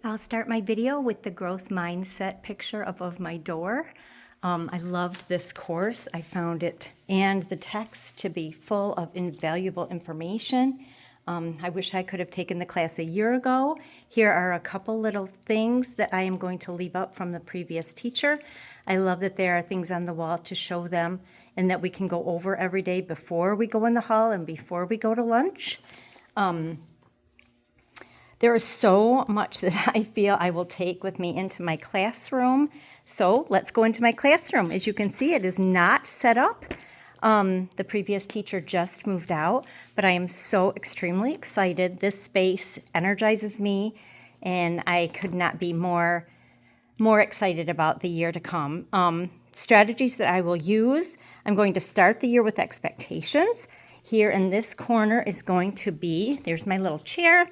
I'll start my video with the growth mindset picture above my door. I loved this course. I found it and the text to be full of invaluable information. I wish I could have taken the class a year ago. Here are a couple little things that I am going to leave up from the previous teacher. I love that there are things on the wall to show them and that we can go over every day before we go in the hall and before we go to lunch. There is so much that I feel I will take with me into my classroom. So let's go into my classroom. As you can see, it is not set up. The previous teacher just moved out, but I am so extremely excited. This space energizes me, and I could not be more excited about the year to come. Strategies that I will use, I'm going to start the year with expectations. Here in this corner is going to be, there's my little chair,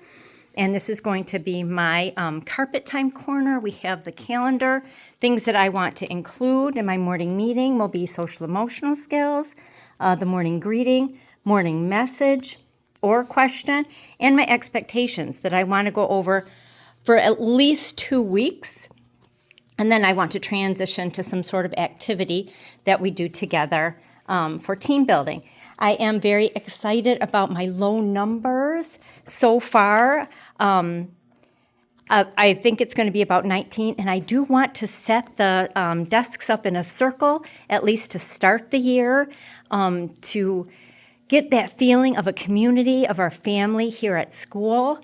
and this is going to be my carpet time corner. We have the calendar. Things that I want to include in my morning meeting will be social emotional skills, the morning greeting, morning message or question, and my expectations that I want to go over for at least 2 weeks. And then I want to transition to some sort of activity that we do together for team building. I am very excited about my low numbers so far. I think it's going to be about 19, and I do want to set the desks up in a circle, at least to start the year, to get that feeling of a community, of our family here at school.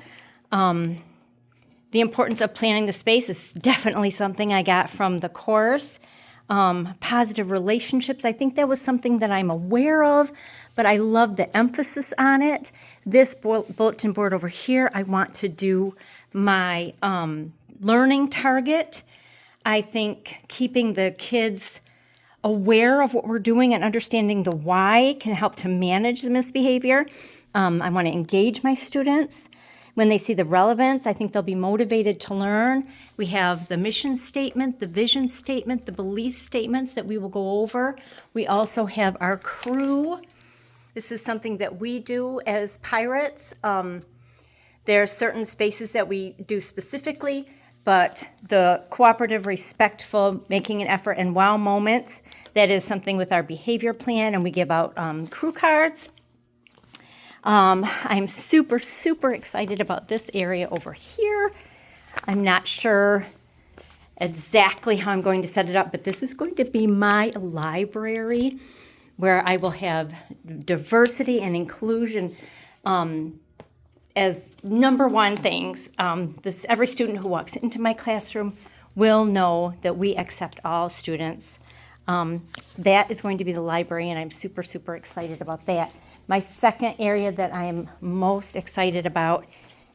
The importance of planning the space is definitely something I got from the course. Positive relationships, I think that was something that I'm aware of, but I love the emphasis on it. This bulletin board over here, I want to do my learning target. I think keeping the kids aware of what we're doing and understanding the why can help to manage the misbehavior. I want to engage my students. When they see the relevance, I think they'll be motivated to learn. We have the mission statement, the vision statement, the belief statements that we will go over. We also have our crew. This is something that we do as Pirates. There are certain spaces that we do specifically, but the cooperative, respectful, making an effort, and wow moments, that is something with our behavior plan, and we give out crew cards. I'm super, super excited about this area over here. I'm not sure exactly how I'm going to set it up, but this is going to be my library where I will have diversity and inclusion as number one things. Every student who walks into my classroom will know that we accept all students. That is going to be the library, and I'm super, super excited about that. My second area that I am most excited about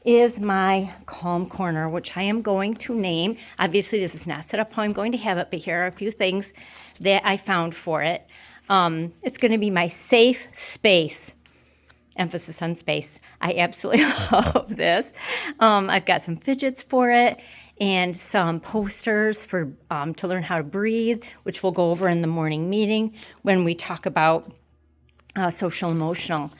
is my calm corner, which I am going to name. Obviously, this is not set up how I'm going to have it, but here are a few things that I found for it. It's going to be my safe space. Emphasis on space. I absolutely love this. I've got some fidgets for it and some posters for to learn how to breathe, which we'll go over in the morning meeting when we talk about social emotional.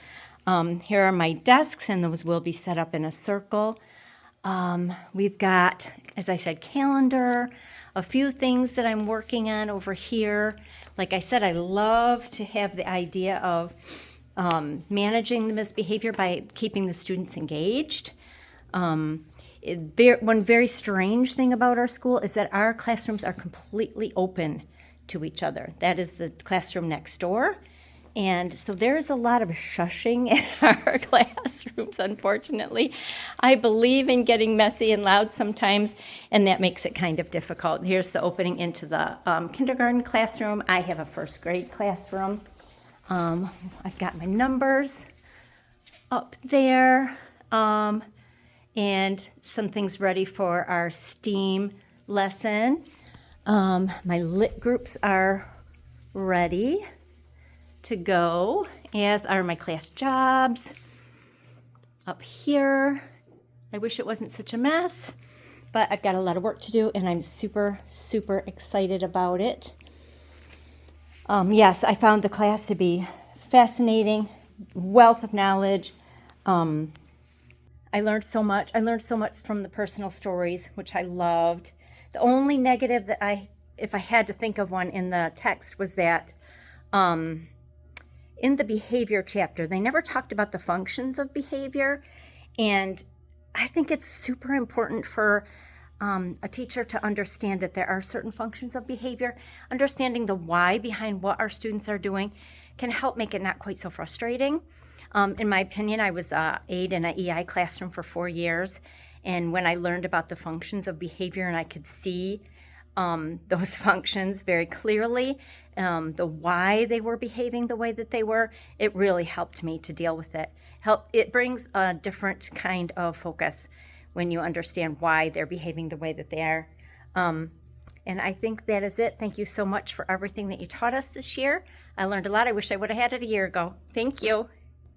Here are my desks, and those will be set up in a circle. We've got, as I said, calendar, a few things that I'm working on over here. Like I said, I love to have the idea of managing the misbehavior by keeping the students engaged. One very strange thing about our school is that our classrooms are completely open to each other. That is the classroom next door. And so there is a lot of shushing in our classrooms, unfortunately. I believe in getting messy and loud sometimes, and that makes it kind of difficult. Here's the opening into the kindergarten classroom. I have a first grade classroom. I've got my numbers up there, and some things ready for our STEAM lesson. My lit groups are ready to go, as are my class jobs. Up here, I wish it wasn't such a mess, but I've got a lot of work to do, and I'm super, super excited about it. Yes, I found the class to be fascinating, wealth of knowledge. I learned so much. I learned so much from the personal stories, which I loved. The only negative that if I had to think of one in the text, was that in the behavior chapter, they never talked about the functions of behavior. And I think it's super important for a teacher to understand that there are certain functions of behavior. Understanding the why behind what our students are doing can help make it not quite so frustrating. In my opinion, I was an aide in an EI classroom for 4 years. And when I learned about the functions of behavior and I could see those functions very clearly, the why they were behaving the way that they were, it really helped me to deal with it. It brings a different kind of focus when you understand why they're behaving the way that they are. And I think that is it. Thank you so much for everything that you taught us this year. I learned a lot. I wish I would have had it a year ago. Thank you.